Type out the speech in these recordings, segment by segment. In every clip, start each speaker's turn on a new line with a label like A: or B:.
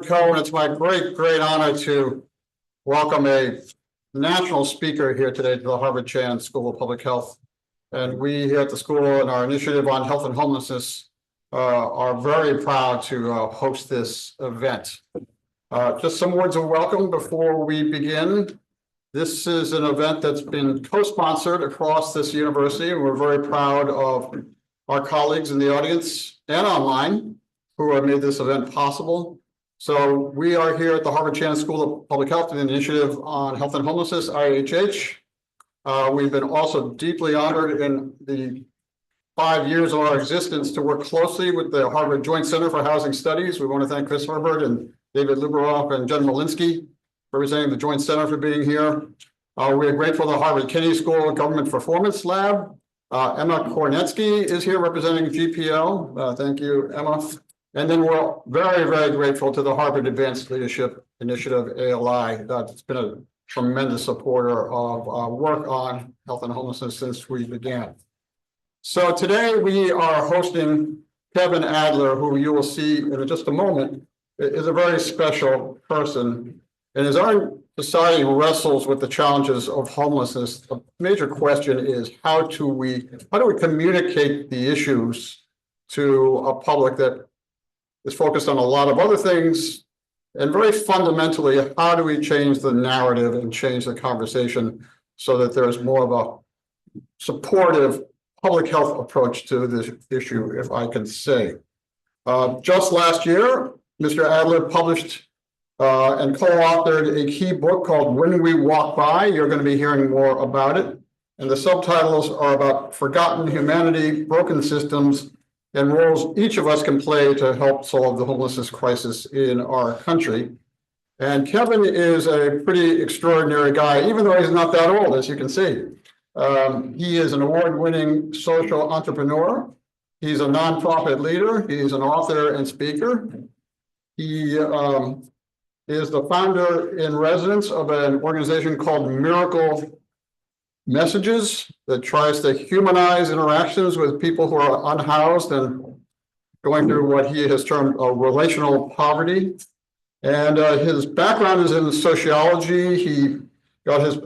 A: Cohen. It's my great honor to welcome a national speaker here today to the Harvard Chan School of Public Health. And we here at the school and our initiative on health and homelessness are very proud to host this event. Just some words of welcome before we begin. This is an event that's been co-sponsored across this university, and we're very proud of our colleagues in the audience and online who have made this event possible. So we are here at the Harvard Chan School of Public Health, an initiative on health and homelessness, IHH. We've been also deeply honored in the 5 years of our existence to work closely with the Harvard Joint Center for Housing Studies. We want to thank Chris Herbert and David Luberoff and Jen Malinsky, representing the Joint Center, for being here. We're grateful to the Harvard Kennedy School Government Performance Lab. Emma Kornetsky is here representing GPL. Thank you, Emma. And then we're very grateful to the Harvard Advanced Leadership Initiative, ALI. That's been a tremendous supporter of our work on health and homelessness since we began. So today we are hosting Kevin Adler, who you will see in just a moment, is a very special person. And as our society wrestles with the challenges of homelessness, the major question is how do we communicate the issues to a public that is focused on a lot of other things, and very fundamentally, how do we change the narrative and change the conversation so that there's more of a supportive public health approach to this issue, if I can say. Just last year, Mr. Adler published and co-authored a key book called When We Walk By. You're going to be hearing more about it. And the subtitles are about forgotten humanity, broken systems, and roles each of us can play to help solve the homelessness crisis in our country. And Kevin is a pretty extraordinary guy, even though he's not that old, as you can see. He is an award-winning social entrepreneur. He's a nonprofit leader. He's an author and speaker. He is the founder in residence of an organization called Miracle Messages that tries to humanize interactions with people who are unhoused and going through what he has termed relational poverty. And his background is in sociology. He got his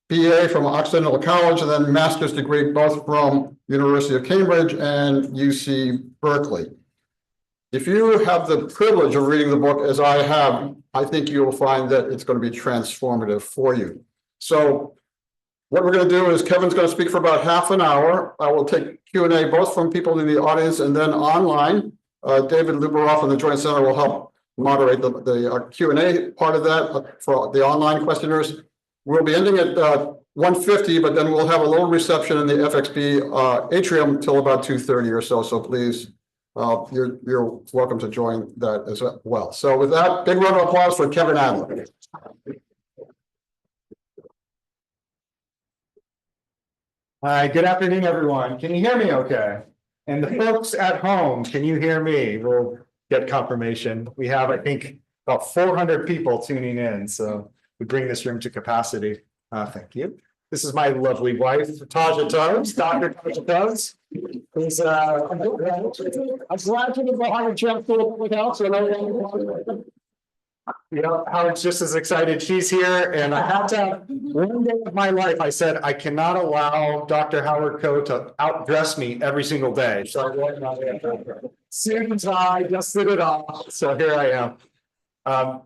A: BA from Occidental College and then master's degree both from University of Cambridge and UC Berkeley. If you have the privilege of reading the book as I have, I think you will find that it's going to be transformative for you. So what we're going to do is Kevin's going to speak for about half an hour. I will take Q&A both from people in the audience and then online. David Luberoff and the Joint Center will help moderate the Q&A part of that for the online questioners. We'll be ending at 1:50, but then we'll have a little reception in the FXB atrium till about 2:30 or so. So please, you're welcome to join that as well. So with that, big round of applause for Kevin Adler.
B: Hi, good afternoon, everyone. Can you hear me okay? And the folks at home, can you hear me? We'll get confirmation. We have, I think, about 400 people tuning in, so we bring this room to capacity. Thank you. This is my lovely wife, Taja Tubbs, Dr. Taja Tubbs. Who's a graduate of the Harvard Chan School of Public Health. You know, Howard's just as excited. She's here, and I had to, one day of my life, I said, I cannot allow Dr. Howard Coe to outdress me every single day. So suit and tie, just did it all. So here I am.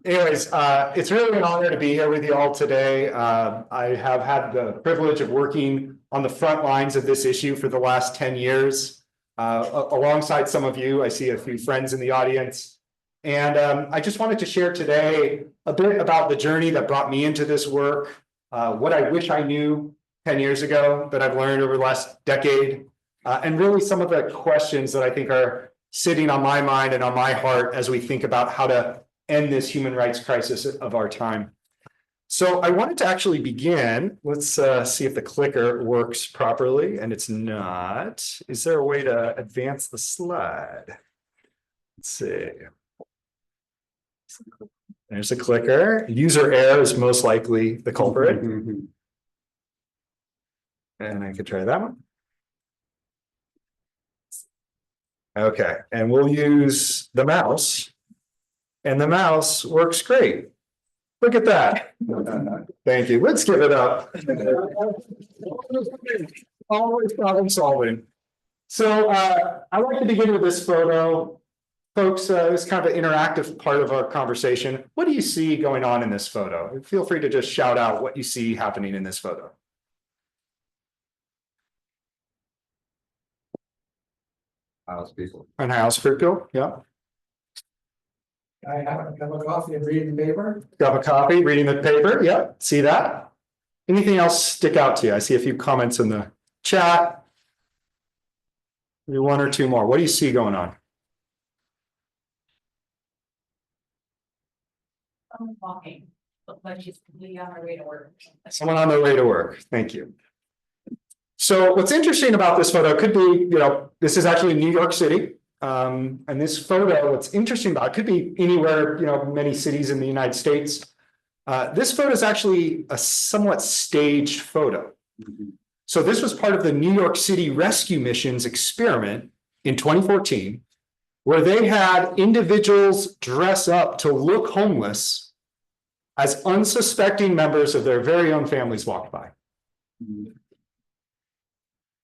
B: Anyways, it's really an honor to be here with you all today. I have had the privilege of working on the front lines of this issue for the last 10 years. Alongside some of you, I see a few friends in the audience. And I just wanted to share today a bit about the journey that brought me into this work, what I wish I knew 10 years ago that I've learned over the last decade, and really some of the questions that I think are sitting on my mind and on my heart as we think about how to end this human rights crisis of our time. So I wanted to actually begin. Let's see if the clicker works properly, and it's not. Is there a way to advance the slide? Let's see. There's a clicker. User error is most likely the culprit. And I could try that one. Okay, and we'll use the mouse And the mouse works great. Look at that. Thank you. Let's give it up. Always problem solving. So I like to begin with this photo. Folks, this is kind of an interactive part of our conversation. What do you see going on in this photo? Feel free to just shout out what you see happening in this photo.
A: House people.
B: Unhoused people, yeah.
C: I have a cup of coffee and reading the paper.
B: Cup of coffee, reading the paper, yeah, see that? Anything else stick out to you? I see a few comments in the chat. Maybe one or two more. What do you see going on?
D: Someone walking, looked like she's completely on her way to work.
B: Someone on their way to work. Thank you. So what's interesting about this photo could be, this is actually New York City. And this photo, what's interesting about it could be anywhere, many cities in the United States. This photo is actually a somewhat staged photo. So this was part of the New York City Rescue Mission's experiment in 2014, where they had individuals dress up to look homeless as unsuspecting members of their very own families walked by.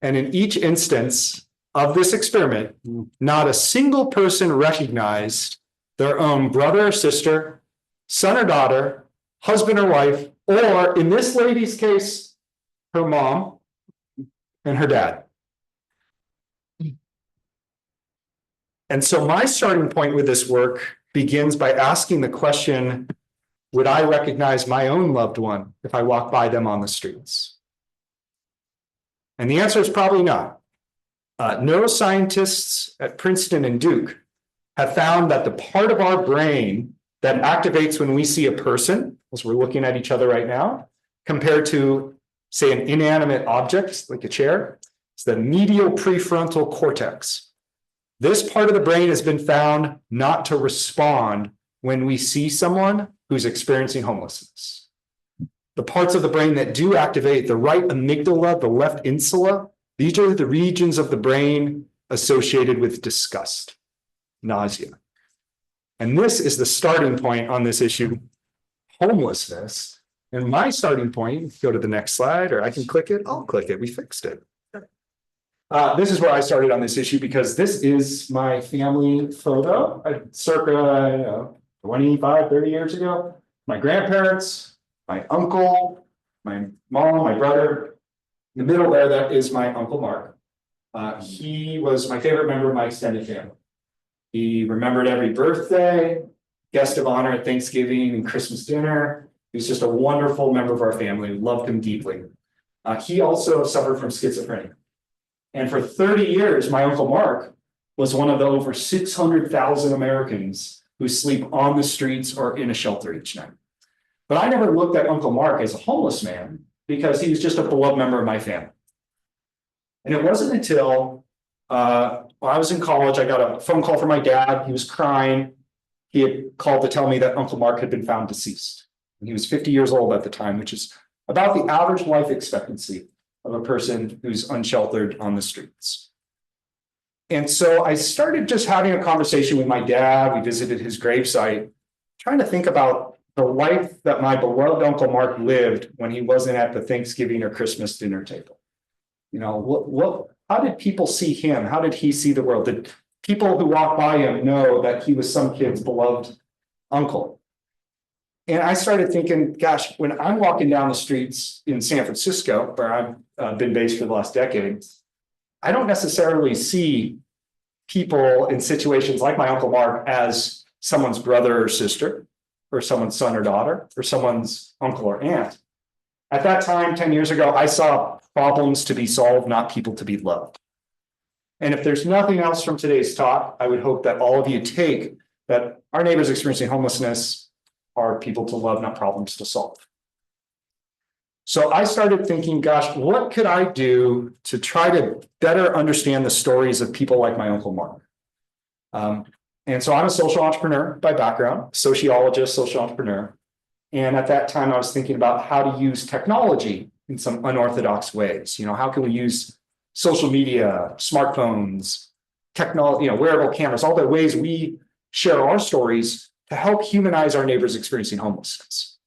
B: And in each instance of this experiment, not a single person recognized their own brother or sister, son or daughter, husband or wife, or in this lady's case, her mom and her dad. And so my starting point with this work begins by asking the question, would I recognize my own loved one if I walk by them on the streets? And the answer is probably not. Neuroscientists at Princeton and Duke have found that the part of our brain that activates when we see a person, as we're looking at each other right now, compared to, say, an inanimate object like a chair, is the medial prefrontal cortex. This part of the brain has been found not to respond when we see someone who's experiencing homelessness. The parts of the brain that do activate, the right amygdala, the left insula, these are the regions of the brain associated with disgust, nausea. And this is the starting point on this issue, homelessness. And my starting point, go to the next slide, or I can click it. I'll click it. We fixed it. This is where I started on this issue because this is my family photo, circa 25, 30 years ago. My grandparents, my uncle, my mom, my brother. In the middle there, that is my Uncle Mark. He was my favorite member of my extended family. He remembered every birthday, guest of honor at Thanksgiving and Christmas dinner. He was just a wonderful member of our family. We loved him deeply. He also suffered from schizophrenia. And for 30 years, my Uncle Mark was one of the over 600,000 Americans who sleep on the streets or in a shelter each night. But I never looked at Uncle Mark as a homeless man because he was just a beloved member of my family. And it wasn't until while I was in college, I got a phone call from my dad. He was crying. He had called to tell me that Uncle Mark had been found deceased. And he was 50 years old at the time, which is about the average life expectancy of a person who's unsheltered on the streets. And so I started just having a conversation with my dad. We visited his gravesite, trying to think about the life that my beloved Uncle Mark lived when he wasn't at the Thanksgiving or Christmas dinner table. How did people see him? How did he see the world? Did people who walked by him know that he was some kid's beloved uncle? And I started thinking, gosh, when I'm walking down the streets in San Francisco, where I've been based for the last decade, I don't necessarily see people in situations like my Uncle Mark as someone's brother or sister, or someone's son or daughter, or someone's uncle or aunt. At that time, 10 years ago, I saw problems to be solved, not people to be loved. And if there's nothing else from today's talk, I would hope that all of you take that our neighbors experiencing homelessness are people to love, not problems to solve. So I started thinking, gosh, what could I do to try to better understand the stories of people like my Uncle Mark? And so I'm a social entrepreneur by background, sociologist, social entrepreneur. And at that time, I was thinking about how to use technology in some unorthodox ways. How can we use social media, smartphones, technology, wearable cameras, all the ways we share our stories to help humanize our neighbors experiencing homelessness.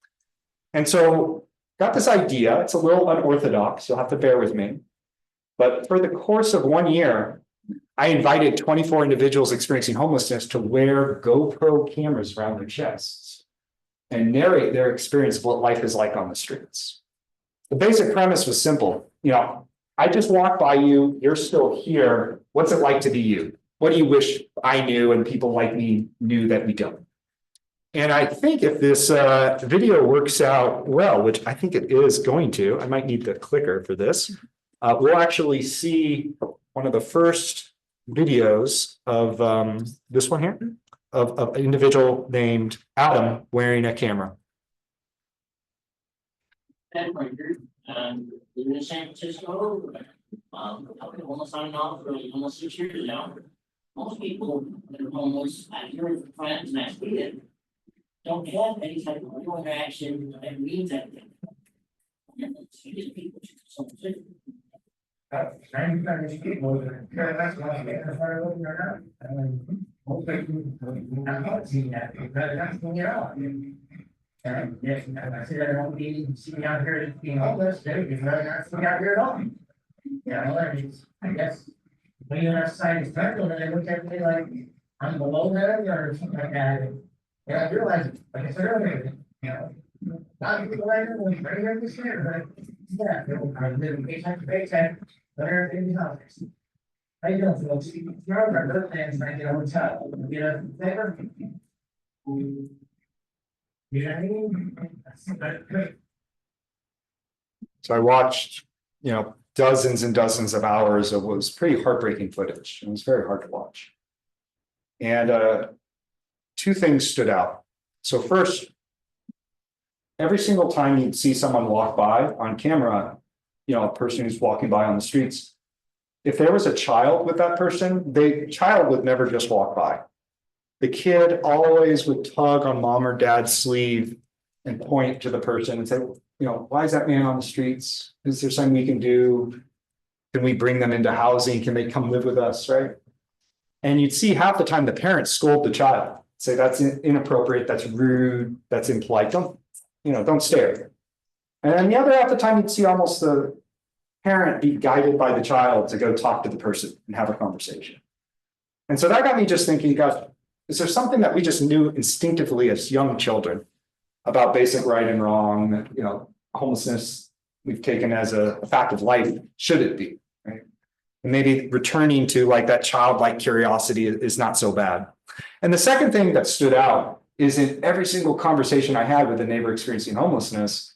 B: And so got this idea. It's a little unorthodox. You'll have to bear with me. But for the course of 1 year, I invited 24 individuals experiencing homelessness to wear GoPro cameras around their chests and narrate their experience of what life is like on the streets. The basic premise was simple. I just walked by you. You're still here. What's it like to be you? What do you wish I knew and people like me knew that we don't? And I think if this video works out well, which I think it is going to, I might need the clicker for this. We'll actually see one of the first videos of this one here, of an individual named Adam wearing a camera.
E: Living in San Francisco, I've been homeless on and off for almost 6 years now. Most people that are homeless, I hear from friends and I see it, don't have any type of real interaction that means anything. People so
C: That's people, that's why they're far away or not. I mean, most people, I'm not seeing that, because that's when you're out. And yes, I said, I don't be sitting out here as being homeless, they're just rather not sitting out here at all. I guess, when you're outside the circle, and they look at me like, I'm below them or something like that. And I realize, like I said earlier, not people like that, when you're ready to share, but yeah, I'm living paycheck to paycheck, but everything is out there. How you doing, folks? You're over, good plans, I get a hotel, get a favor. You know what I mean? That's great.
B: So I watched, dozens and dozens of hours of what was pretty heartbreaking footage. It was very hard to watch. And two things stood out. So first, every single time you'd see someone walk by on camera, a person who's walking by on the streets, if there was a child with that person, the child would never just walk by. The kid always would tug on mom or dad's sleeve and point to the person and say, why is that man on the streets? Is there something we can do? Can we bring them into housing? Can they come live with us, right? And you'd see half the time the parents scold the child, say that's inappropriate, that's rude, that's impolite, don't stare. And then the other half the time you'd see almost the parent be guided by the child to go talk to the person and have a conversation. And so that got me just thinking, gosh, is there something that we just knew instinctively as young children about basic right and wrong, that, homelessness we've taken as a fact of life, should it be, right? And maybe returning to like that childlike curiosity is not so bad. And the second thing that stood out is in every single conversation I had with a neighbor experiencing homelessness,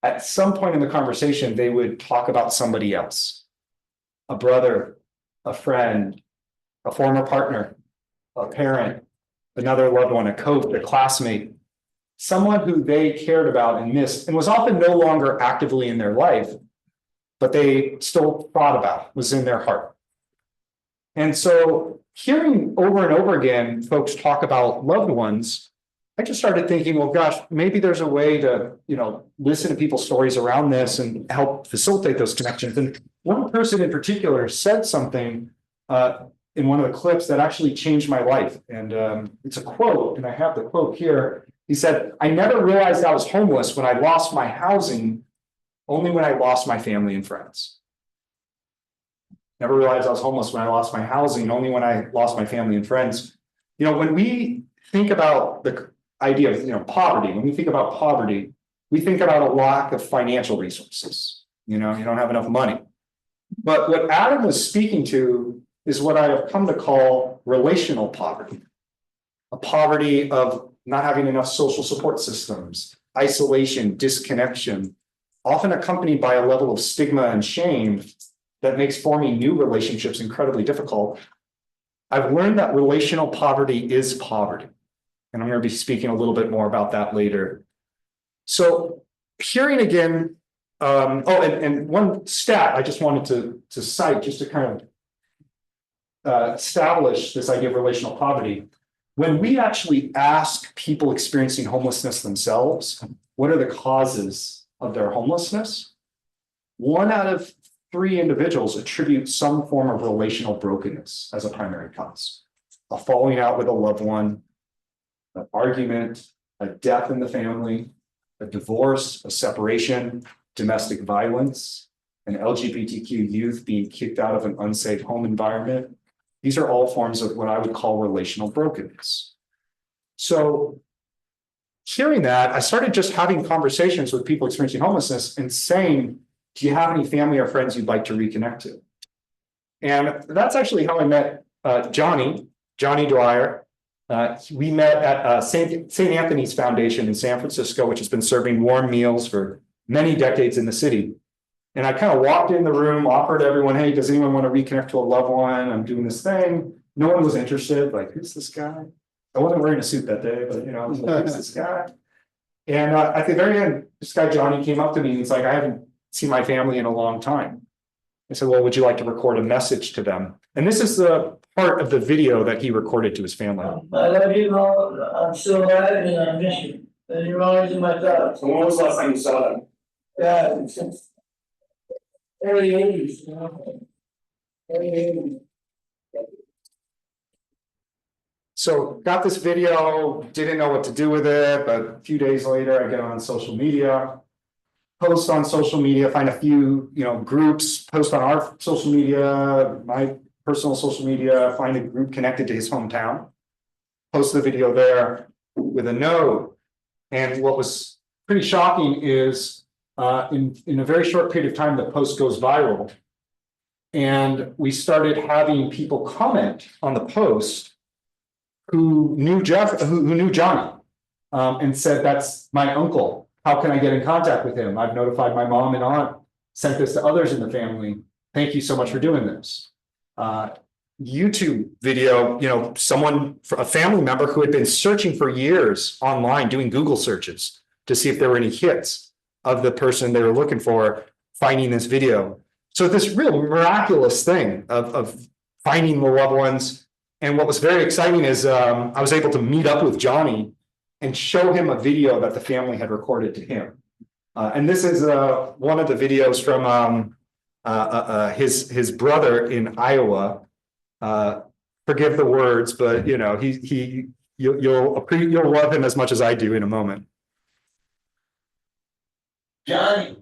B: at some point in the conversation, they would talk about somebody else, a brother, a friend, a former partner, a parent, another loved one, a coach, a classmate, someone who they cared about and missed and was often no longer actively in their life, but they still thought about, was in their heart. And so hearing over and over again, folks talk about loved ones, I just started thinking, well, gosh, maybe there's a way to, listen to people's stories around this and help facilitate those connections. And one person in particular said something in one of the clips that actually changed my life. And it's a quote, and I have the quote here. He said, I never realized I was homeless when I lost my housing, only when I lost my family and friends. Never realized I was homeless when I lost my housing, only when I lost my family and friends. When we think about the idea of poverty, when we think about poverty, we think about a lack of financial resources. You don't have enough money. But what Adam was speaking to is what I have come to call relational poverty, a poverty of not having enough social support systems, isolation, disconnection, often accompanied by a level of stigma and shame that makes forming new relationships incredibly difficult. I've learned that relational poverty is poverty, and I'm going to be speaking a little bit more about that later. So hearing again, and one stat I just wanted to cite just to kind of establish this idea of relational poverty. When we actually ask people experiencing homelessness themselves, what are the causes of their homelessness? 1 out of 3 individuals attribute some form of relational brokenness as a primary cause. A falling out with a loved one, an argument, a death in the family, a divorce, a separation, domestic violence, an LGBTQ youth being kicked out of an unsafe home environment. These are all forms of what I would call relational brokenness. So hearing that, I started just having conversations with people experiencing homelessness and saying, do you have any family or friends you'd like to reconnect to? And that's actually how I met Johnny Dwyer. We met at St. Anthony's Foundation in San Francisco, which has been serving warm meals for many decades in the city. And I kind of walked in the room, offered everyone, hey, does anyone want to reconnect to a loved one? I'm doing this thing. No one was interested. Like, who's this guy? I wasn't wearing a suit that day, but I was like, who's this guy? And at the very end, this guy, Johnny, came up to me and he's like, I haven't seen my family in a long time. I said, well, would you like to record a message to them? And this is the part of the video that he recorded to his family.
F: I love you all. I'm still alive and I miss you. And you're always in my thoughts.
B: When was the last time you saw them?
F: Yeah, since early 80s, you know. Early 80s.
B: So got this video, didn't know what to do with it, but a few days later, I get on social media, post on social media, find a few, groups, post on our social media, my personal social media, find a group connected to his hometown, post the video there with a note. And what was pretty shocking is in a very short period of time, the post goes viral. And we started having people comment on the post who knew Johnny, and said, that's my uncle. How can I get in contact with him? I've notified my mom and aunt, sent this to others in the family. Thank you so much for doing this. YouTube video, a family member who had been searching for years online, doing Google searches to see if there were any hits of the person they were looking for, finding this video. So this real miraculous thing of finding the loved ones. And what was very exciting is I was able to meet up with Johnny and show him a video that the family had recorded to him. And this is one of the videos from his brother in Iowa. Forgive the words, but you'll love him as much as I do in a moment.
F: Johnny,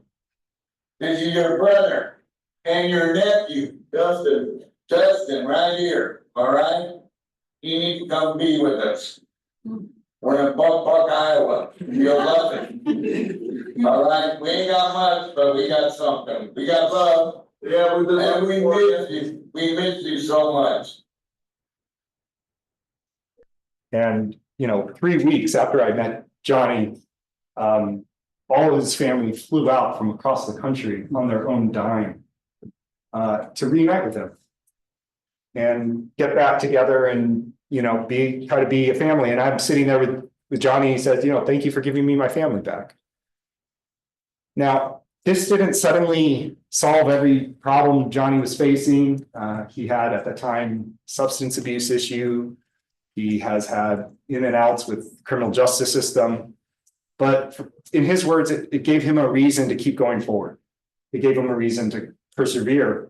F: this is your brother and your nephew, Justin, right here, all right? You need to come be with us. We're in Buck, Iowa. You'll love it. All right, we ain't got much, but we got something. We got love. Yeah, we do. And we miss you. We miss you so much.
B: And 3 weeks after I met Johnny, all of his family flew out from across the country on their own dime to reunite with him and get back together and try to be a family. And I'm sitting there with Johnny. He says, thank you for giving me my family back. Now, this didn't suddenly solve every problem Johnny was facing. He had at the time substance abuse issue. He has had in and outs with criminal justice system. But in his words, it gave him a reason to keep going forward. It gave him a reason to persevere.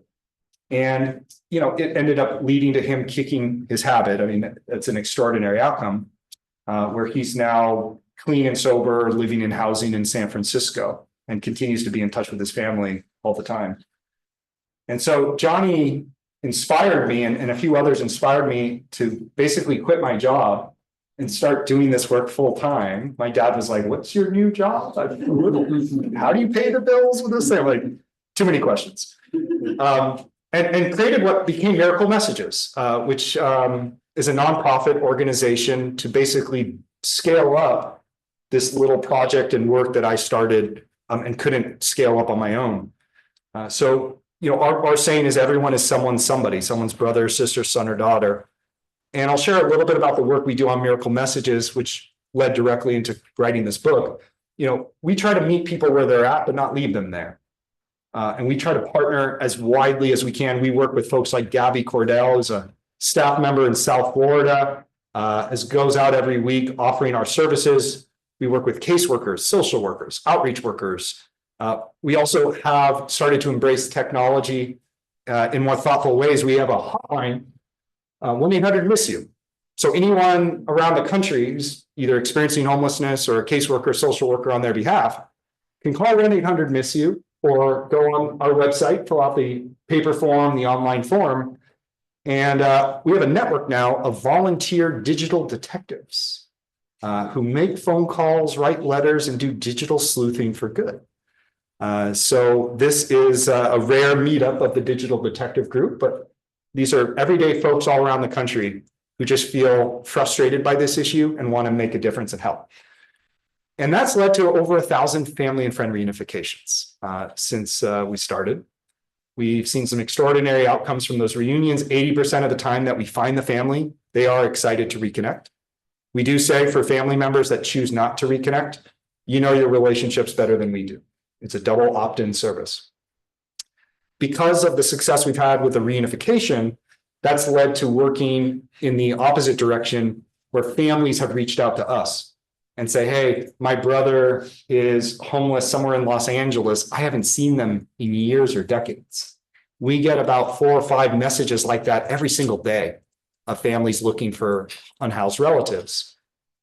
B: And, it ended up leading to him kicking his habit. I mean, it's an extraordinary outcome where he's now clean and sober, living in housing in San Francisco and continues to be in touch with his family all the time. And so Johnny inspired me and a few others inspired me to basically quit my job and start doing this work full time. My dad was like, what's your new job? How do you pay the bills with this thing? Like, too many questions. And created what became Miracle Messages, which is a nonprofit organization to basically scale up this little project and work that I started and couldn't scale up on my own. So our saying is everyone is somebody, someone's brother, sister, son, or daughter. And I'll share a little bit about the work we do on Miracle Messages, which led directly into writing this book. We try to meet people where they're at, but not leave them there. And we try to partner as widely as we can. We work with folks like Gabby Cordell, who's a staff member in South Florida, as goes out every week offering our services. We work with caseworkers, social workers, outreach workers. We also have started to embrace technology in more thoughtful ways. We have a hotline, 1-800-MISS-YOU. So anyone around the country who's either experiencing homelessness or a caseworker, social worker on their behalf can call 1-800-MISS-YOU or go on our website, fill out the paper form, the online form. And we have a network now of volunteer digital detectives who make phone calls, write letters, and do digital sleuthing for good. So this is a rare meetup of the digital detective group, but these are everyday folks all around the country who just feel frustrated by this issue and want to make a difference and help. And that's led to over 1,000 family and friend reunifications since we started. We've seen some extraordinary outcomes from those reunions. 80% of the time that we find the family, they are excited to reconnect. We do say for family members that choose not to reconnect, you know your relationships better than we do. It's a double opt-in service. Because of the success we've had with the reunification, that's led to working in the opposite direction where families have reached out to us and say, hey, my brother is homeless somewhere in Los Angeles. I haven't seen them in years or decades. We get about 4 or 5 messages like that every single day of families looking for unhoused relatives.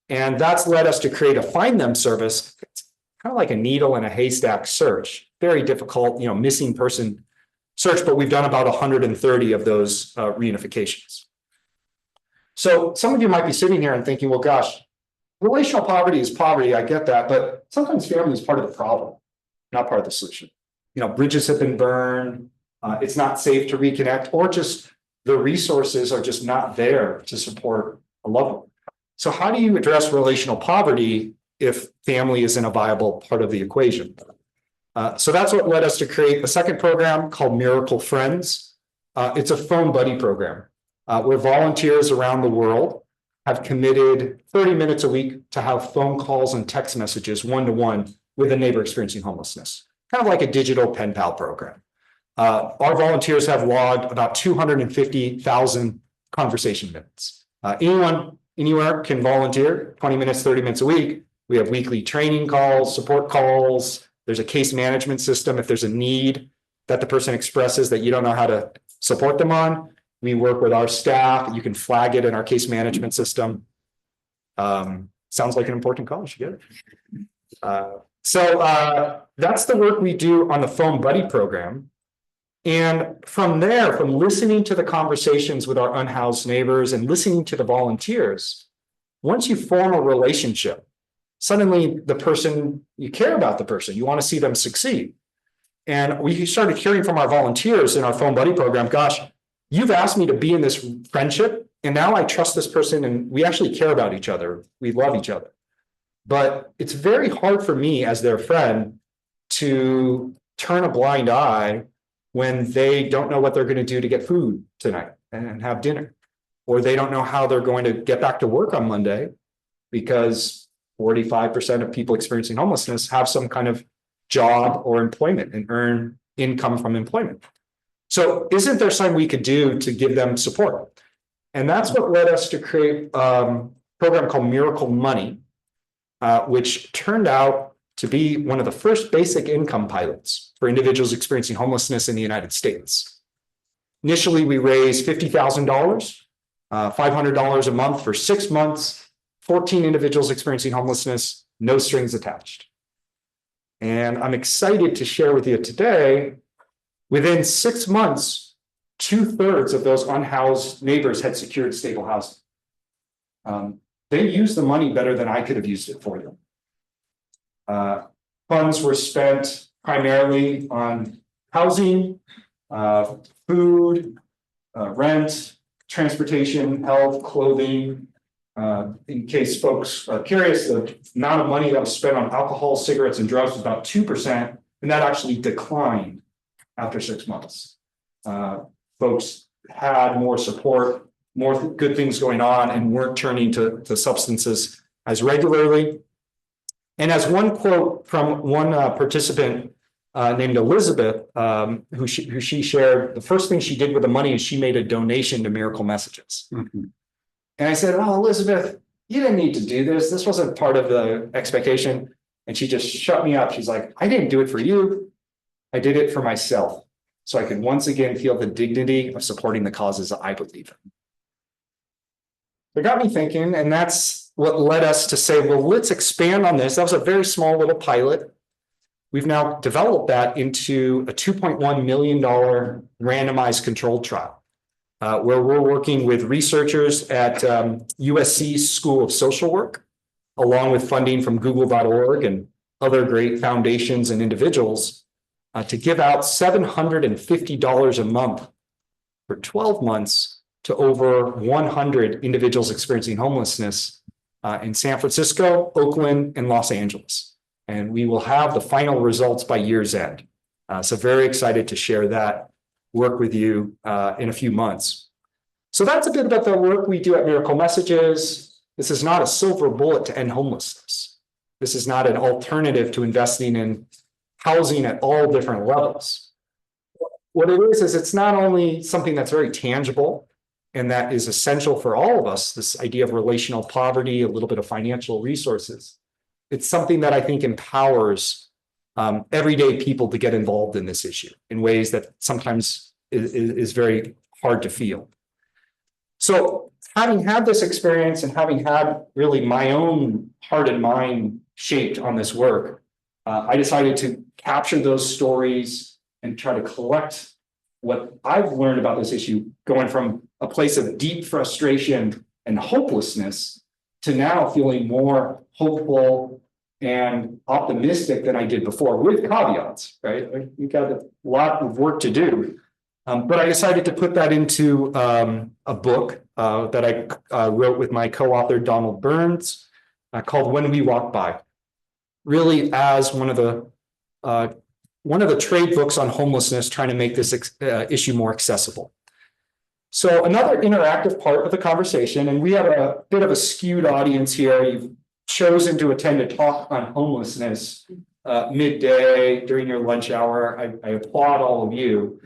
B: And that's led us to create a Find Them service. It's kind of like a needle in a haystack search. Very difficult, missing person search, but we've done about 130 of those reunifications. So some of you might be sitting here and thinking, well, gosh, relational poverty is poverty. I get that, but sometimes family is part of the problem, not part of the solution. Bridges have been burned. It's not safe to reconnect, or just the resources are just not there to support a loved one. So how do you address relational poverty if family isn't a viable part of the equation? So that's what led us to create a second program called Miracle Friends. It's a phone buddy program where volunteers around the world have committed 30 minutes a week to have phone calls and text messages one-to-one with a neighbor experiencing homelessness, kind of like a digital pen pal program. Our volunteers have logged about 250,000 conversation minutes. Anyone, anywhere can volunteer 20 minutes, 30 minutes a week. We have weekly training calls, support calls. There's a case management system. If there's a need that the person expresses that you don't know how to support them on, we work with our staff. You can flag it in our case management system. Sounds like an important call. You should get it. So that's the work we do on the Phone Buddy program. And from there, from listening to the conversations with our unhoused neighbors and listening to the volunteers, once you form a relationship, suddenly the person, you care about the person, you want to see them succeed. And we started hearing from our volunteers in our Phone Buddy program, gosh, you've asked me to be in this friendship, and now I trust this person and we actually care about each other. We love each other. But it's very hard for me as their friend to turn a blind eye when they don't know what they're going to do to get food tonight and have dinner, or they don't know how they're going to get back to work on Monday because 45% of people experiencing homelessness have some kind of job or employment and earn income from employment. So isn't there something we could do to give them support? And that's what led us to create a program called Miracle Money, which turned out to be one of the first basic income pilots for individuals experiencing homelessness in the United States. Initially, we raised $50,000, $500 a month for 6 months, 14 individuals experiencing homelessness, no strings attached. And I'm excited to share with you today, within 6 months, 2/3 of those unhoused neighbors had secured stable housing. They used the money better than I could have used it for them. Funds were spent primarily on housing, food, rent, transportation, health, clothing. In case folks are curious, the amount of money that was spent on alcohol, cigarettes, and drugs was about 2%, and that actually declined after 6 months. Folks had more support, more good things going on, and weren't turning to substances as regularly. And as one quote from one participant named Elizabeth, who she shared, the first thing she did with the money is she made a donation to Miracle Messages. Mm-hmm. And I said, oh, Elizabeth, you didn't need to do this. This wasn't part of the expectation. And she just shut me up. She's like, I didn't do it for you. I did it for myself, so I could once again feel the dignity of supporting the causes I believe in. It got me thinking, and that's what led us to say, well, let's expand on this. That was a very small little pilot. We've now developed that into a $2.1 million randomized controlled trial, where we're working with researchers at USC School of Social Work, along with funding from Google.org and other great foundations and individuals, to give out $750 a month for 12 months to over 100 individuals experiencing homelessness in San Francisco, Oakland, and Los Angeles. And we will have the final results by year's end. So very excited to share that work with you in a few months. So that's a bit about the work we do at Miracle Messages. This is not a silver bullet to end homelessness. This is not an alternative to investing in housing at all different levels. What it is it's not only something that's very tangible and that is essential for all of us, this idea of relational poverty, a little bit of financial resources. It's something that I think empowers everyday people to get involved in this issue in ways that sometimes is very hard to feel. So having had this experience and having had really my own heart and mind shaped on this work, I decided to capture those stories and try to collect what I've learned about this issue, going from a place of deep frustration and hopelessness to now feeling more hopeful and optimistic than I did before, with caveats, right? We've got a lot of work to do. But I decided to put that into a book that I wrote with my co-author, Donald Burns, called When We Walk By, really as one of the trade books on homelessness, trying to make this issue more accessible. So another interactive part of the conversation, and we have a bit of a skewed audience here. You've chosen to attend a talk on homelessness midday during your lunch hour. I applaud all of you,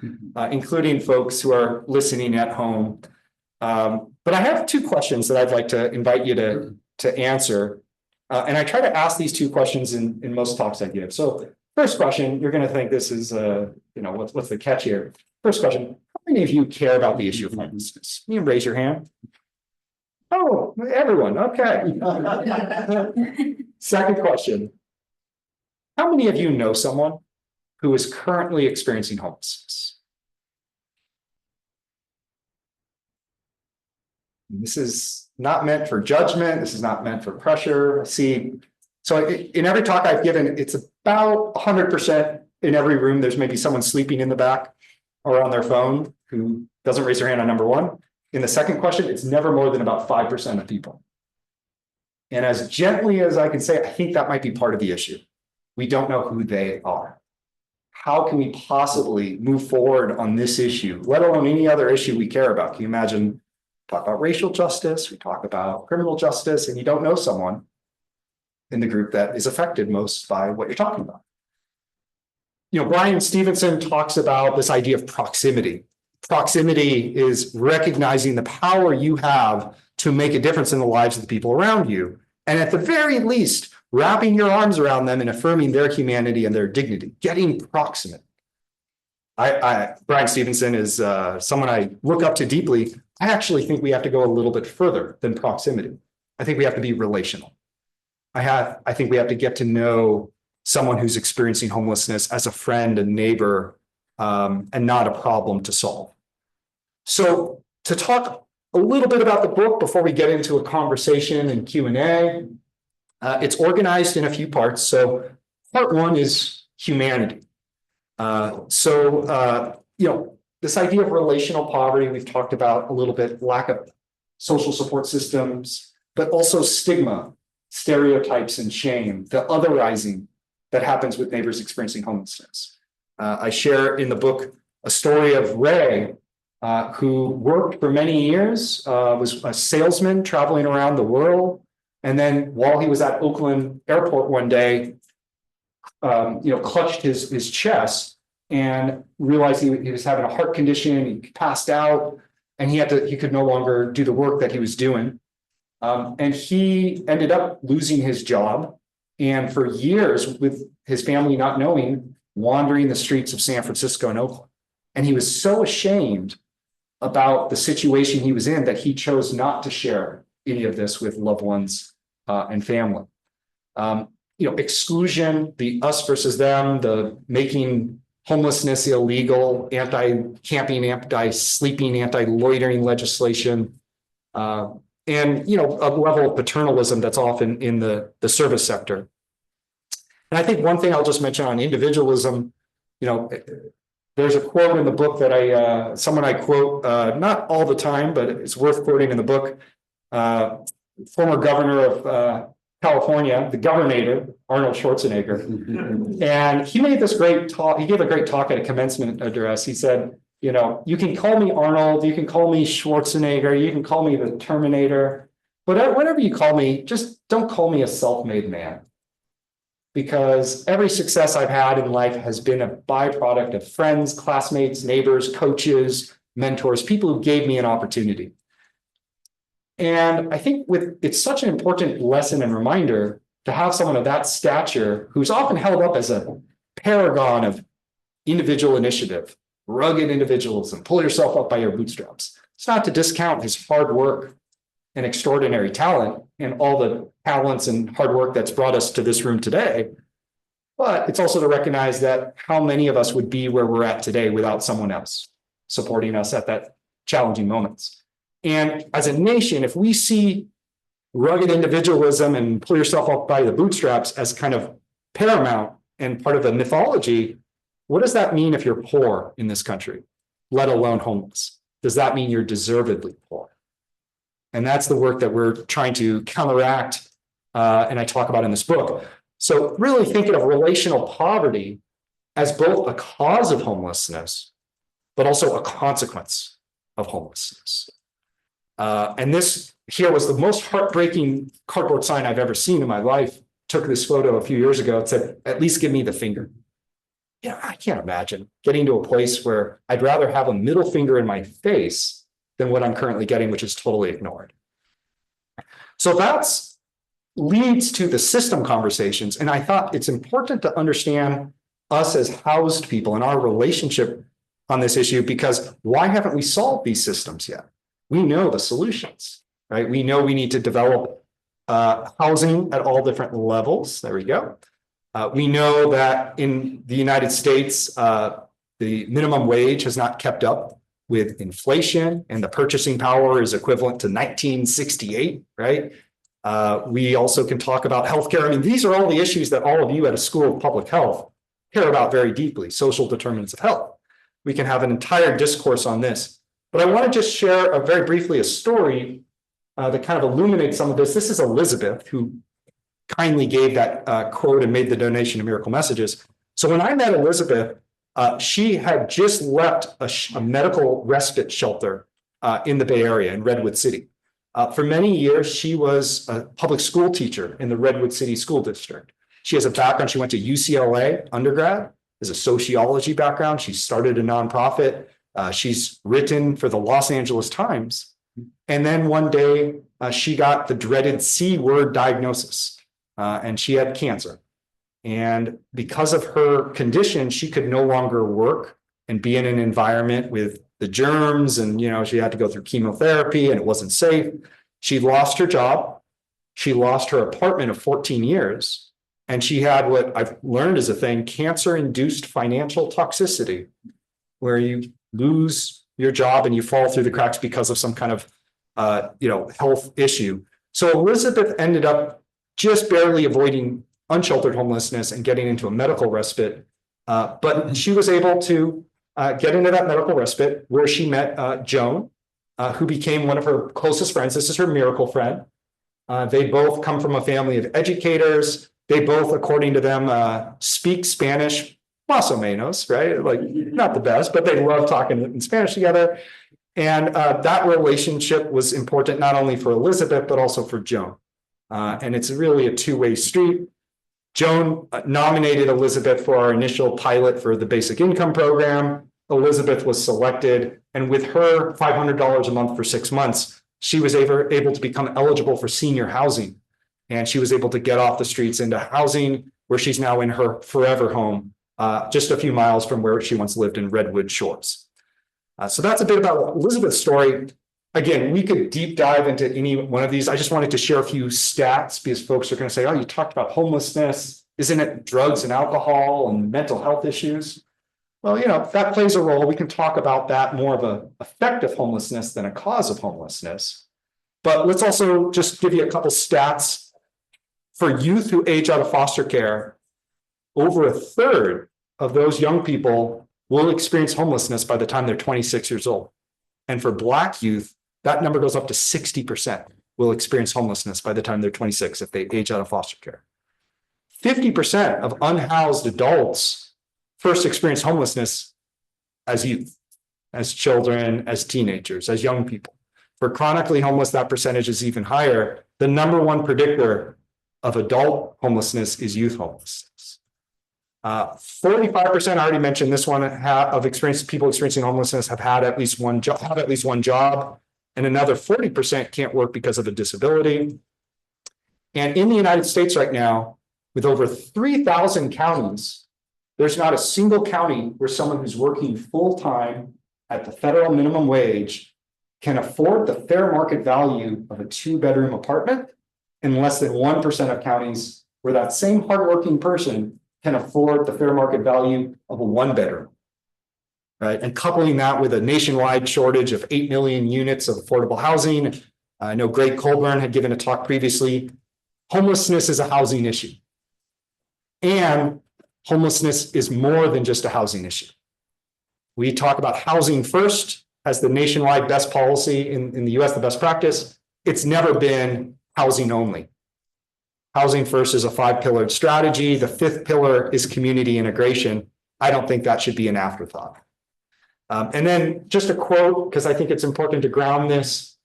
B: including folks who are listening at home. But I have two questions that I'd like to invite you to answer. And I try to ask these two questions in most talks I give. So first question, you're going to think this is, what's the catch here? First question, how many of you care about the issue of homelessness? Can you raise your hand? Oh, everyone, okay. Second question, how many of you know someone who is currently experiencing homelessness? This is not meant for judgment. This is not meant for pressure. So in every talk I've given, it's about 100% in every room. There's maybe someone sleeping in the back or on their phone who doesn't raise their hand on number one. In the second question, it's never more than about 5% of people. And as gently as I can say, I think that might be part of the issue. We don't know who they are. How can we possibly move forward on this issue, let alone any other issue we care about? Can you imagine, talk about racial justice, we talk about criminal justice, and you don't know someone in the group that is affected most by what you're talking about. Brian Stevenson talks about this idea of proximity. Proximity is recognizing the power you have to make a difference in the lives of the people around you. And at the very least, wrapping your arms around them and affirming their humanity and their dignity, getting proximate. Brian Stevenson is someone I look up to deeply. I actually think we have to go a little bit further than proximity. I think we have to be relational. I think we have to get to know someone who's experiencing homelessness as a friend and neighbor, and not a problem to solve. So to talk a little bit about the book before we get into a conversation and Q&A, it's organized in a few parts. So part one is humanity. This idea of relational poverty, we've talked about a little bit, lack of social support systems, but also stigma, stereotypes, and shame, the otherizing that happens with neighbors experiencing homelessness. I share in the book a story of Ray, who worked for many years, was a salesman traveling around the world. And then while he was at Oakland Airport one day, clutched his chest and realized he was having a heart condition. He passed out, and he could no longer do the work that he was doing. And he ended up losing his job. And for years, with his family not knowing, wandering the streets of San Francisco and Oakland. And he was so ashamed about the situation he was in that he chose not to share any of this with loved ones and family. Exclusion, the us versus them, the making homelessness illegal, anti-camping, anti-sleeping, anti-loitering legislation, and a level of paternalism that's often in the service sector. And I think one thing I'll just mention on individualism, there's a quote in the book that someone I quote, not all the time, but it's worth quoting in the book. Former governor of California, the governor, Arnold Schwarzenegger. And he made this great talk. He gave a great talk at a commencement address. He said, you can call me Arnold, you can call me Schwarzenegger, you can call me the Terminator, but whatever you call me, just don't call me a self-made man. Because every success I've had in life has been a byproduct of friends, classmates, neighbors, coaches, mentors, people who gave me an opportunity. And I think it's such an important lesson and reminder to have someone of that stature who's often held up as a paragon of individual initiative, rugged individualism, pull yourself up by your bootstraps. It's not to discount his hard work and extraordinary talent and all the talents and hard work that's brought us to this room today. But it's also to recognize that how many of us would be where we're at today without someone else supporting us at that challenging moments. And as a nation, if we see rugged individualism and pull yourself up by the bootstraps as kind of paramount and part of the mythology, what does that mean if you're poor in this country, let alone homeless? Does that mean you're deservedly poor? And that's the work that we're trying to counteract, and I talk about in this book. So really thinking of relational poverty as both a cause of homelessness, but also a consequence of homelessness. And this here was the most heartbreaking cardboard sign I've ever seen in my life. Took this photo a few years ago. It said, "At least give me the finger." I can't imagine getting to a place where I'd rather have a middle finger in my face than what I'm currently getting, which is totally ignored. So that's leads to the system conversations. And I thought it's important to understand us as housed people and our relationship on this issue, because why haven't we solved these systems yet? We know the solutions, right? We know we need to develop housing at all different levels. There we go. We know that in the United States, the minimum wage has not kept up with inflation, and the purchasing power is equivalent to 1968, right? We also can talk about healthcare. I mean, these are all the issues that all of you at a school of public health care about very deeply, social determinants of health. We can have an entire discourse on this. But I want to just share very briefly a story that kind of illuminates some of this. This is Elizabeth, who kindly gave that quote and made the donation to Miracle Messages. So when I met Elizabeth, she had just left a medical respite shelter in the Bay Area in Redwood City. For many years, she was a public school teacher in the Redwood City School District. She has a background. She went to UCLA undergrad, has a sociology background. She started a nonprofit. She's written for the Los Angeles Times. And then one day, she got the dreaded C word diagnosis, and she had cancer. And because of her condition, she could no longer work and be in an environment with the germs. And, she had to go through chemotherapy and it wasn't safe. She lost her job. She lost her apartment of 14 years. And she had what I've learned is a thing, cancer-induced financial toxicity, where you lose your job and you fall through the cracks because of some kind of, health issue. So Elizabeth ended up just barely avoiding unsheltered homelessness and getting into a medical respite. But she was able to get into that medical respite where she met Joan, who became one of her closest friends. This is her miracle friend. They both come from a family of educators. They both, according to them, speak Spanish, más o menos, right? Like not the best, but they love talking in Spanish together. And that relationship was important not only for Elizabeth, but also for Joan. And it's really a two-way street. Joan nominated Elizabeth for our initial pilot for the basic income program. Elizabeth was selected, and with her $500 a month for 6 months, she was able to become eligible for senior housing. And she was able to get off the streets into housing, where she's now in her forever home, just a few miles from where she once lived in Redwood Shores. So that's a bit about Elizabeth's story. Again, we could deep dive into any one of these. I just wanted to share a few stats because folks are going to say, oh, you talked about homelessness. Isn't it drugs and alcohol and mental health issues? Well, that plays a role. We can talk about that, more of an effect of homelessness than a cause of homelessness. But let's also just give you a couple stats. For youth who age out of foster care, over a third of those young people will experience homelessness by the time they're 26 years old. And for Black youth, that number goes up to 60% will experience homelessness by the time they're 26 if they age out of foster care. 50% of unhoused adults first experience homelessness as youth, as children, as teenagers, as young people. For chronically homeless, that percentage is even higher. The number one predictor of adult homelessness is youth homelessness. 45%, I already mentioned this one, of people experiencing homelessness have had at least one job, and another 40% can't work because of a disability. And in the United States right now, with over 3,000 counties, there's not a single county where someone who's working full-time at the federal minimum wage can afford the fair market value of a 2-bedroom apartment, in less than 1% of counties where that same hardworking person can afford the fair market value of a 1-bedroom. Right? And coupling that with a nationwide shortage of 8 million units of affordable housing. I know Greg Colburn had given a talk previously. Homelessness is a housing issue. And homelessness is more than just a housing issue. We talk about housing first as the nationwide best policy in the US, the best practice. It's never been housing only. Housing first is a 5-pillared strategy. The 5th pillar is community integration. I don't think that should be an afterthought. And then just a quote, because I think it's important to ground this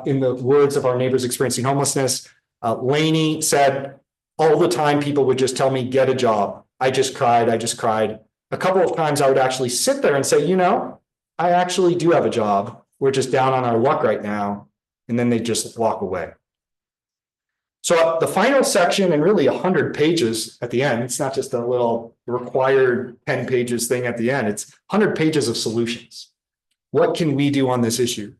B: in the words of our neighbors experiencing homelessness. Lainey said, all the time people would just tell me, get a job. I just cried. A couple of times I would actually sit there and say, I actually do have a job. We're just down on our luck right now. And then they just walk away. So the final section, and really 100 pages at the end, it's not just a little required 10 pages thing at the end, it's 100 pages of solutions. What can we do on this issue?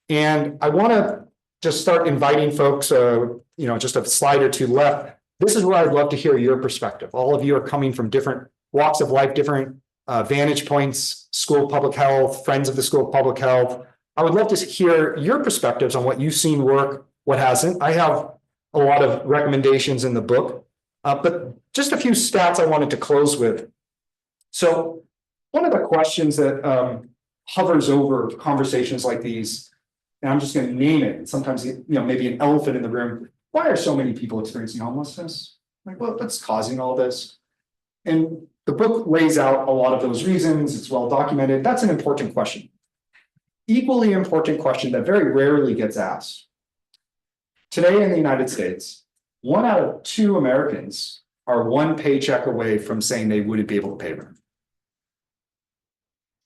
B: And I want to just start inviting folks, just a slide or two left. This is where I'd love to hear your perspective. All of you are coming from different walks of life, different vantage points, school of public health, friends of the School of Public Health. I would love to hear your perspectives on what you've seen work, what hasn't. I have a lot of recommendations in the book, but just a few stats I wanted to close with. So one of the questions that hovers over conversations like these, and I'm just going to name it, and sometimes maybe an elephant in the room, why are so many people experiencing homelessness? What's causing all this? And the book lays out a lot of those reasons. It's well documented. That's an important question. Equally important question that very rarely gets asked. Today in the United States, 1 out of 2 Americans are 1 paycheck away from saying they wouldn't be able to pay rent.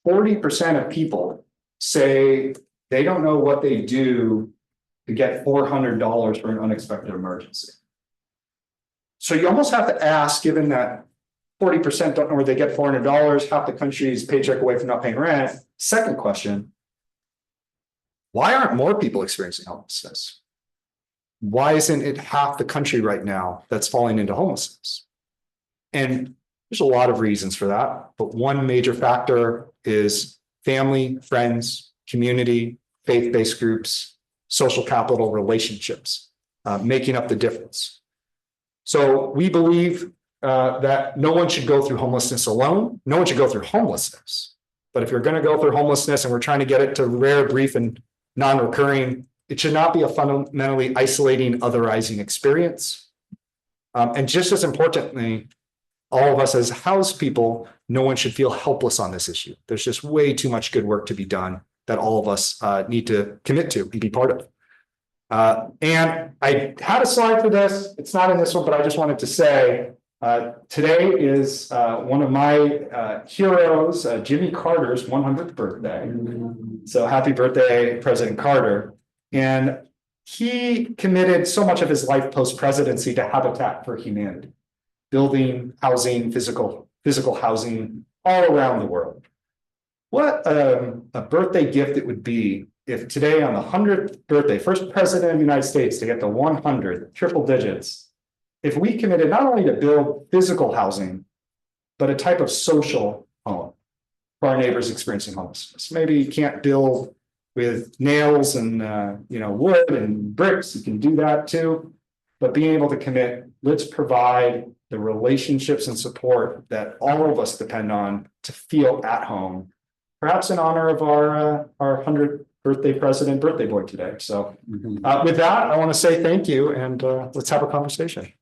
B: 40% of people say they don't know what they do to get $400 for an unexpected emergency. So you almost have to ask, given that 40% don't know where they get $400, half the country is paycheck away from not paying rent. Second question, why aren't more people experiencing homelessness? Why isn't it half the country right now that's falling into homelessness? And there's a lot of reasons for that, but one major factor is family, friends, community, faith-based groups, social capital, relationships, making up the difference. So we believe that no one should go through homelessness alone. No one should go through homelessness. But if you're going to go through homelessness and we're trying to get it to rare, brief, and non-recurring, it should not be a fundamentally isolating, otherizing experience. And just as importantly, all of us as housed people, no one should feel helpless on this issue. There's just way too much good work to be done that all of us need to commit to and be part of. And I had a slide for this. It's not in this one, but I just wanted to say, today is one of my heroes, Jimmy Carter's 100th birthday. So happy birthday, President Carter. And he committed so much of his life post-presidency to Habitat for Humanity, building housing, physical housing all around the world. What a birthday gift it would be if today on the 100th birthday, first president of the United States to get to 100, triple digits, if we committed not only to build physical housing, but a type of social home for our neighbors experiencing homelessness. Maybe you can't build with nails and wood and bricks, you can do that too. But being able to commit, let's provide the relationships and support that all of us depend on to feel at home, perhaps in honor of our 100th birthday president, birthday boy today. So with that, I want to say thank you, and let's have a conversation.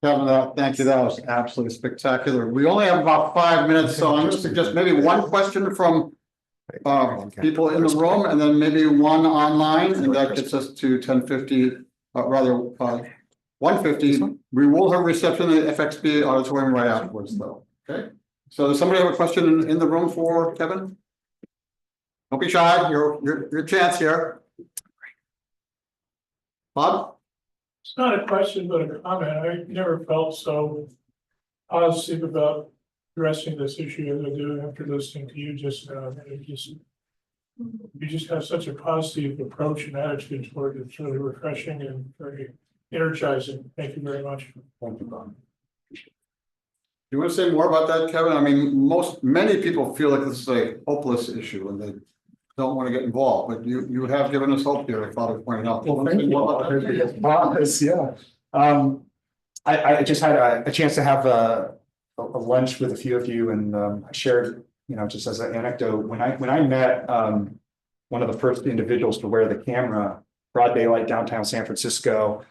A: Kevin, thank you. That was absolutely spectacular. We only have about 5 minutes, so I'm going to suggest maybe one question from people in the room, and then maybe one online, and that gets us to 10:50, 1:50. We will have reception at the FXB auditorium right afterwards, though. Okay. So does somebody have a question in the room for Kevin? Don't be shy. Your chance here. Bob?
G: It's not a question, but a comment. I never felt so positive about addressing this issue as I do after listening to you just now. You just have such a positive approach and attitude toward it. It's really refreshing and very energizing. Thank you very much.
B: Thank you, Bob.
A: You want to say more about that, Kevin? I mean, many people feel like this is a hopeless issue and they don't want to get involved, but you have given us hope here, Father pointed out.
B: Well, thank you. I just had a chance to have a lunch with a few of you, and I shared, just as an anecdote, when I met one of the first individuals to wear the camera, broad daylight, downtown San Francisco,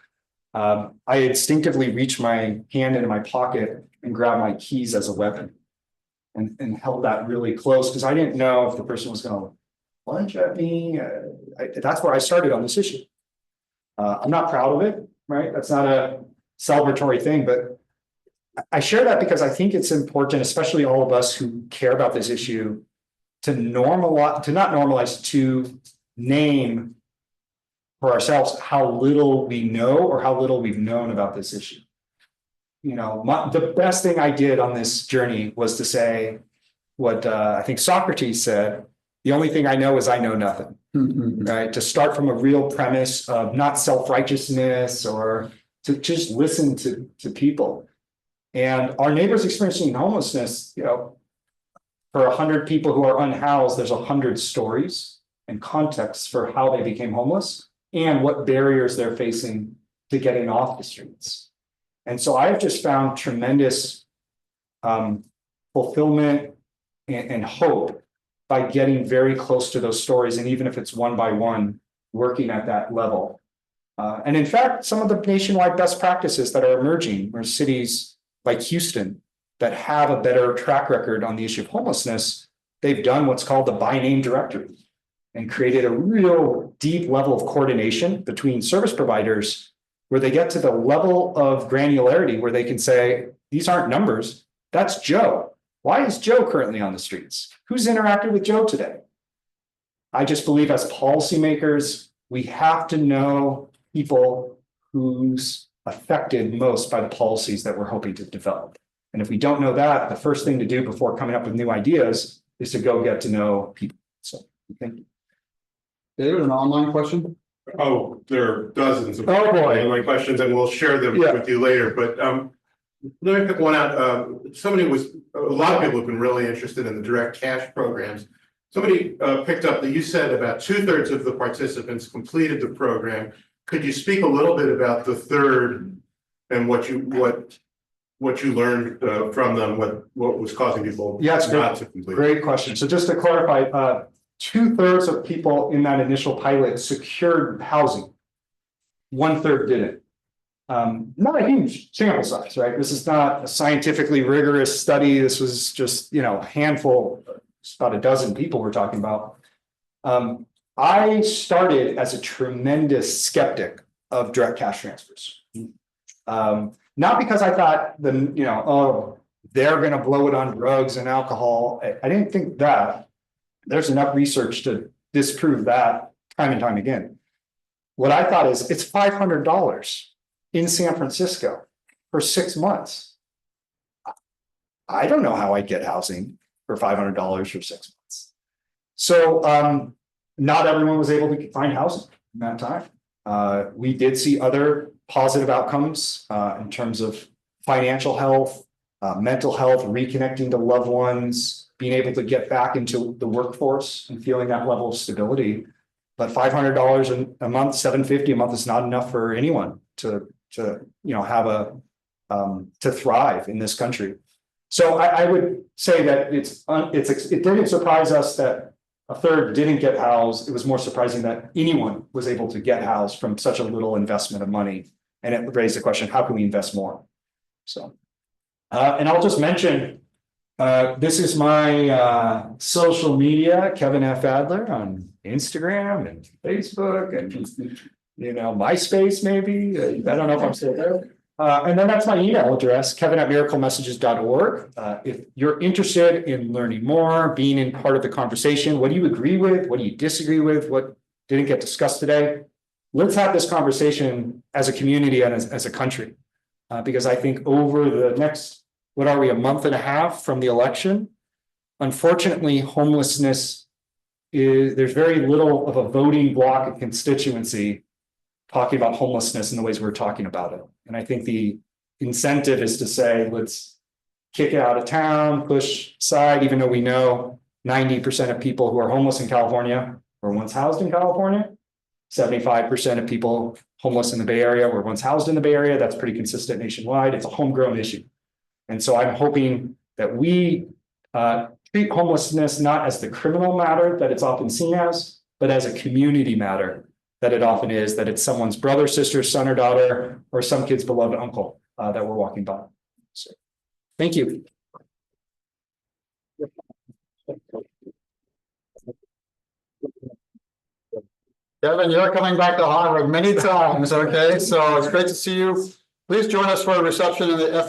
B: I instinctively reached my hand into my pocket and grabbed my keys as a weapon, and held that really close because I didn't know if the person was going to lunge at me. That's where I started on this issue. I'm not proud of it, right? That's not a celebratory thing, but I share that because I think it's important, especially all of us who care about this issue, to name for ourselves how little we know or how little we've known about this issue. The best thing I did on this journey was to say what I think Socrates said: the only thing I know is I know nothing. Right? To start from a real premise of not self-righteousness, or to just listen to people. And our neighbors experiencing homelessness, for 100 people who are unhoused, there's 100 stories and contexts for how they became homeless and what barriers they're facing to getting off the streets. And so I've just found tremendous fulfillment and hope by getting very close to those stories, and even if it's one by one, working at that level. And in fact, some of the nationwide best practices that are emerging are cities like Houston that have a better track record on the issue of homelessness. They've done what's called the by name directory and created a real deep level of coordination between service providers, where they get to the level of granularity where they can say, these aren't numbers, that's Joe. Why is Joe currently on the streets? Who's interacted with Joe today? I just believe as policymakers, we have to know people who's affected most by the policies that we're hoping to develop. And if we don't know that, the first thing to do before coming up with new ideas is to go get to know people. So thank you.
A: David, an online question?
H: Oh, there are dozens of
B: online
H: questions, and we'll share them with you later. But let me pick one out. A lot of people have been really interested in the direct cash programs. Somebody picked up that you said about 2/3 of the participants completed the program. Could you speak a little bit about the third and what you learned from them? What was causing people not to complete?
B: Great question. So just to clarify, 2/3 of people in that initial pilot secured housing. 1/3 didn't. Not a huge sample size, right? This is not a scientifically rigorous study. This was just, a handful, it's about a dozen people we're talking about. I started as a tremendous skeptic of direct cash transfers. Not because I thought they're going to blow it on drugs and alcohol. I didn't think that. There's enough research to disprove that time and time again. What I thought is it's $500 in San Francisco for 6 months. I don't know how I'd get housing for $500 for 6 months. So not everyone was able to find housing in that time. We did see other positive outcomes in terms of financial health, mental health, reconnecting to loved ones, being able to get back into the workforce and feeling that level of stability. But $500 a month, $750 a month is not enough for anyone to have to thrive in this country. So I would say that it didn't surprise us that a third didn't get housed. It was more surprising that anyone was able to get housed from such a little investment of money. And it raised the question, how can we invest more? So, and I'll just mention, this is my social media, Kevin F. Adler on Instagram and Facebook and, MySpace maybe. I don't know if I'm still there. And then that's my email address, kevin@miraclemessages.org. If you're interested in learning more, being in part of the conversation, what do you agree with? What do you disagree with? What didn't get discussed today? Let's have this conversation as a community and as a country. Because I think over the next, a month and a half from the election, unfortunately, homelessness there's very little of a voting bloc of constituency talking about homelessness in the ways we're talking about it. And I think the incentive is to say, let's kick it out of town, push aside, even though we know 90% of people who are homeless in California were once housed in California. 75% of people homeless in the Bay Area were once housed in the Bay Area. That's pretty consistent nationwide. It's a homegrown issue. And so I'm hoping that we treat homelessness not as the criminal matter that it's often seen as, but as a community matter that it often is, that it's someone's brother, sister, son, or daughter, or some kid's beloved uncle that we're walking by. So, thank you.
A: Kevin, you're coming back to Harvard many times, okay? So it's great to see you. Please join us for a reception in the